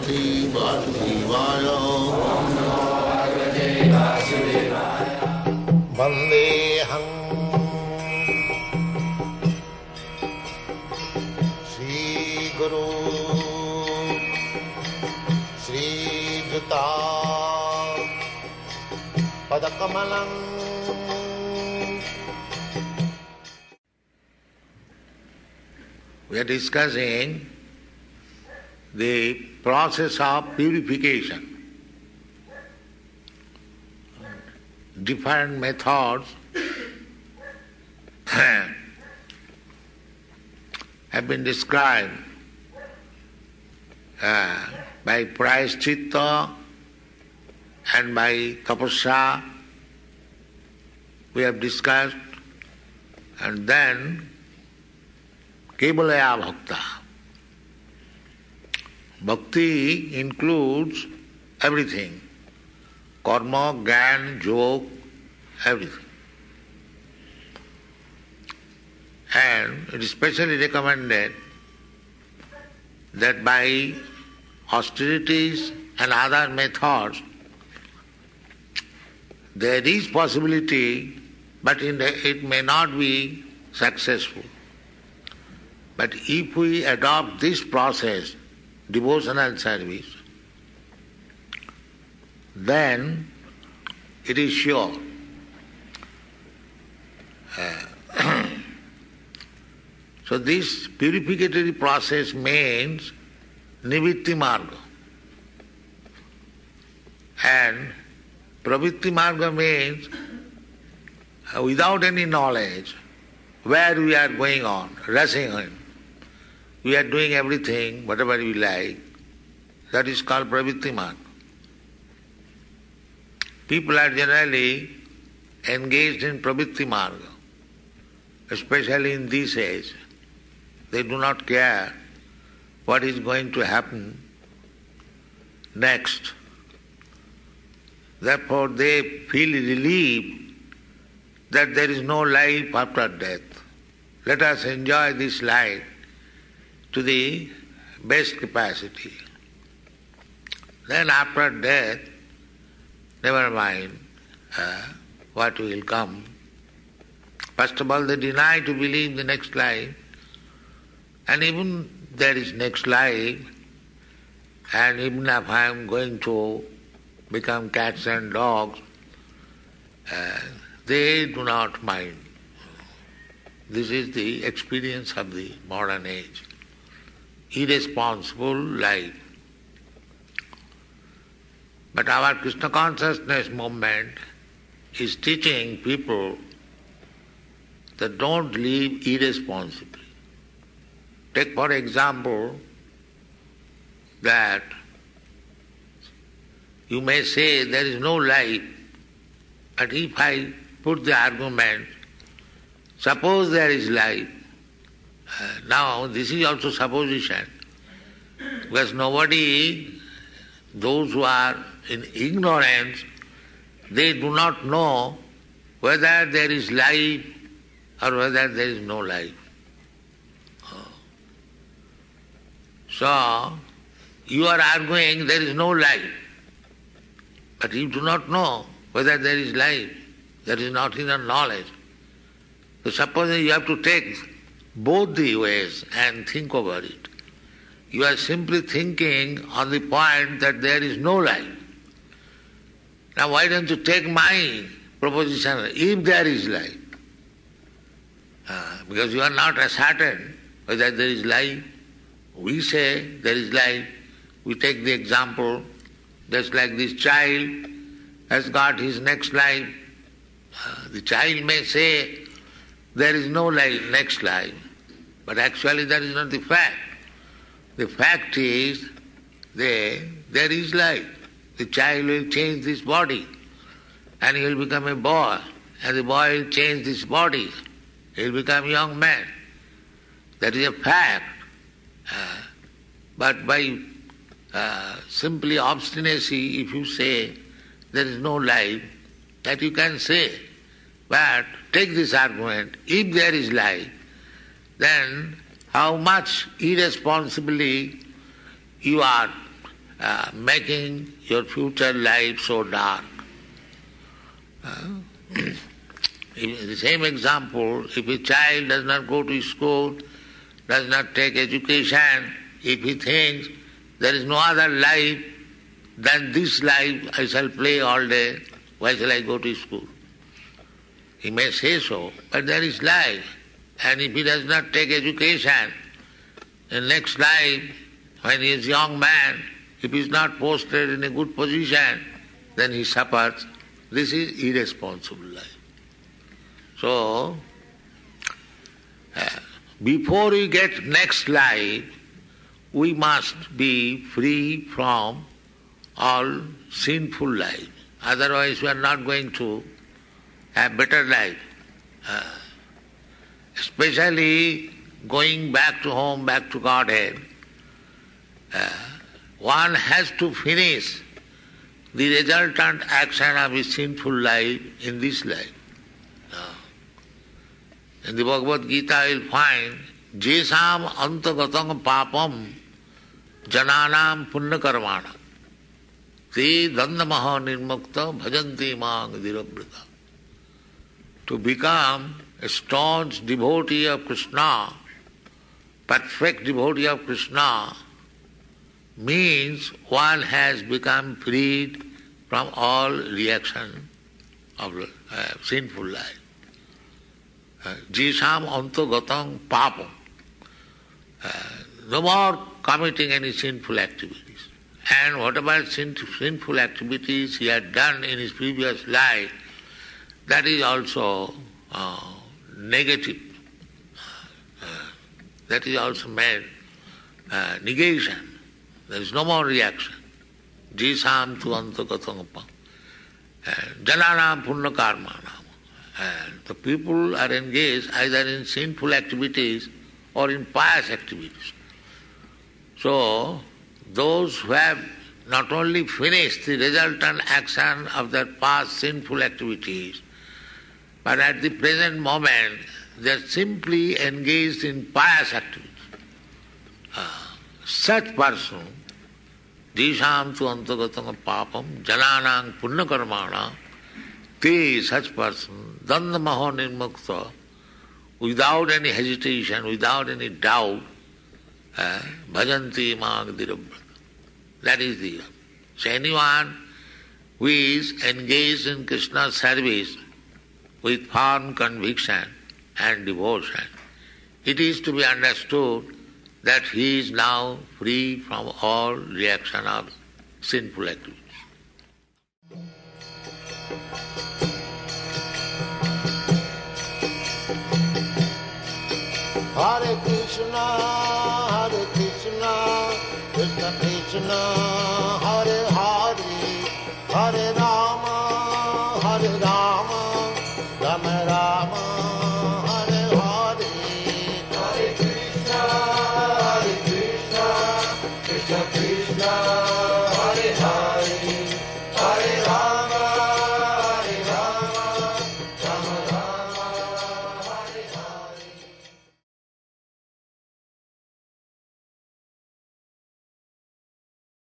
Bhagavate Vasudevaya. Vandeham Sri Guru Sri Juta Padakamalam. We are discussing the process of purification. Different methods have been described by Prayaschitta and by Tapasya. We have discussed, and then Kevalaya Bhakta. Bhakti includes everything. Karma, Gyan, Jog, everything. And it is specially recommended that by austerities and other methods, there is possibility, but it may not be successful. But if we adopt this process, devotional service, then it is sure. So this purificatory process means Nivitti Marga. And Pravitti Marga means without any knowledge where we are going on, rushing on. We are doing everything, whatever we like. That is called Pravitti Marga. People are generally engaged in Pravitti Marga, especially in this age. They do not care what is going to happen next. Therefore they feel relieved that there is no life after death. Let us enjoy this life to the best capacity. Then after death, never mind what will come. First of all, they deny to believe the next life, and even there is next life, and even if I am going to become cats and dogs, they do not mind. This is the experience of the modern age. Irresponsible life. But our Krishna consciousness movement is teaching people that don't live irresponsibly. Take for example that you may say there is no life, but if I put the argument, suppose there is life, now this is also supposition, because nobody, those who are in ignorance, they do not know whether there is life or whether there is no life. So, you are arguing there is no life, but you do not know whether there is life. There is not enough knowledge. So suppose you have to take both the ways and think over it. You are simply thinking on the point that there is no life. Now why don't you take my proposition, if there is life? Because you are not certain whether there is life. We say there is life. We take the example, just like this child has got his next life. The child may say there is no life, next life, but actually that is not the fact. The fact is there is life. The child will change this body and he will become a boy, and the boy will change this body. He will become a young man. That is a fact. But by simply obstinacy, if you say there is no life, that you can say. But take this argument, if there is life, then how much irresponsibly you are making your future life so dark. The same example, if a child does not go to school, does not take education, if he thinks there is no other life than this life, I shall play all day, why shall I go to school? He may say so, but there is life. And if he does not take education, in next life, when he is a young man, if he is not posted in a good position, then he suffers. This is irresponsible life. So, before we get next life, we must be free from all sinful life. Otherwise we are not going to have better life. Especially going back to home, back to Godhead, one has to finish the resultant action of his sinful life in this life. In the Bhagavad Gita you will find, Jesam antagatam papam jananam punya karmana te dandamaha nirmukta bhajanti mang dhirabrita. To become a staunch devotee of Krishna, perfect devotee of Krishna, means one has become freed from all reaction of sinful life. Jisam antagatam papam. No more committing any sinful activities. And whatever sinful activities he had done in his previous life, that is also negative. That is also made negation. There is no more reaction. Jisam tu antagatam papam. Jananam punya karmanam. And the people are engaged either in sinful activities or in pious activities. So, those who have not only finished the resultant action of their past sinful activities, but at the present moment they are simply engaged in pious activities. Such person, Jisham tu antagatam papam jananang punya karmana, te, such person, dandamaho nirmukta, without any hesitation, without any doubt, bhajanti mang dhirabrata. That is the. So anyone who is engaged in Krishna's service with firm conviction and devotion, it is to be understood that he is now free from all reaction of sinful activities. Hare Krishna, Krishna Krishna, Hare Hare, Hare Rama, Rama Rama.